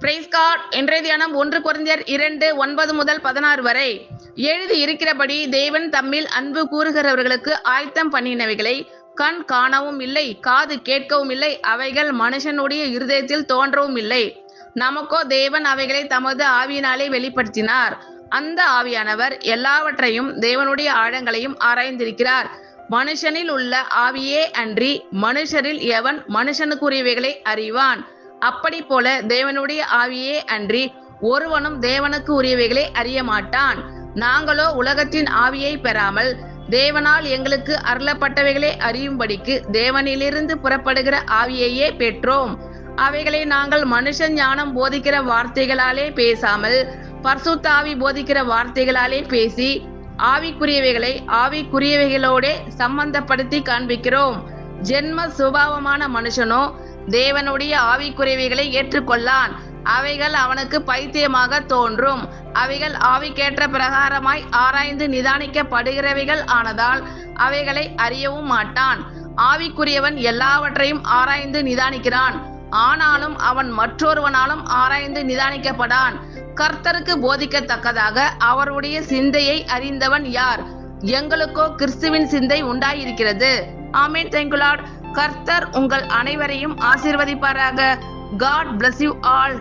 Price God. இன்றைய தியானம் 1 கொரிந்தியர் 2:9 முதல் 16 வரை. எழுதி இருக்கிறபடி தேவன் தம்மில் அன்பு கூறுகிறவர்களுக்கு ஆயத்தம் பண்ணினவைகளை கண் காணவும் இல்லை, காது கேட்கவும் இல்லை, அவைகள் மனுஷனுடைய இருதயத்தில் தோன்றவும் இல்லை. நமக்கோ தேவன் அவைகளை தமது ஆவியினாலே வெளிப்படுத்தினார். அந்த ஆவியானவர் எல்லாவற்றையும் தேவனுடைய ஆழங்களையும் ஆராய்ந்திருக்கிறார். மனுஷனில் உள்ள ஆவியே அன்றி மனுஷரில் எவன் மனுஷனுக்குரியவைகளை அறிவான்? அப்படி போல தேவனுடைய ஆவியே அன்றி ஒருவனும் தேவனுக்கு உரியவைகளை அறிய மாட்டான். நாங்களோ உலகத்தின் ஆவியை பெறாமல் தேவனால் எங்களுக்கு அருளப்பட்டவைகளை அறியும்படிக்கு தேவனிலிருந்து புறப்படுகிற ஆவியையே பெற்றோம். அவைகளை நாங்கள் மனுஷ ஞானம் போதிக்கிற வார்த்தைகளாலே பேசாமல் பரிசுத்த ஆவி போதிக்கிற வார்த்தைகளாலே பேசி ஆவிக்குரியவைகளை ஆவிக்குரியவைகளோடே சம்பந்தப்படுத்தி காண்பிக்கிறோம். ஜென்ம சுபாவமான மனுஷனோ தேவனுடைய ஆவிக்குரியவைகளை ஏற்றுக்கொள்ளான். அவைகள் அவனுக்கு பைத்தியமாக தோன்றும். அவைகள் ஆவிக்கேற்ற பிரகாரமாய் ஆராய்ந்து நிதானிக்கப்படுகிறவைகள் ஆனதால் அவைகளை அறியவும் மாட்டான். ஆவிக்குரியவன் எல்லாவற்றையும் ஆராய்ந்து நிதானிக்கிறான், ஆனாலும் அவன் மற்றொருவனாலும் ஆராய்ந்து நிதானிக்கப்படான். கர்த்தருக்கு போதிக்கத்தக்கதாக அவருடைய சிந்தையை அறிந்தவன் யார்? எங்களுக்கோ கிறிஸ்துவின் சிந்தை உண்டாயிருக்கிறது. ஆமென். Thank you Lord. கர்த்தர் உங்கள் அனைவரையும் ஆசீர்வதிப்பாராக. God bless you all.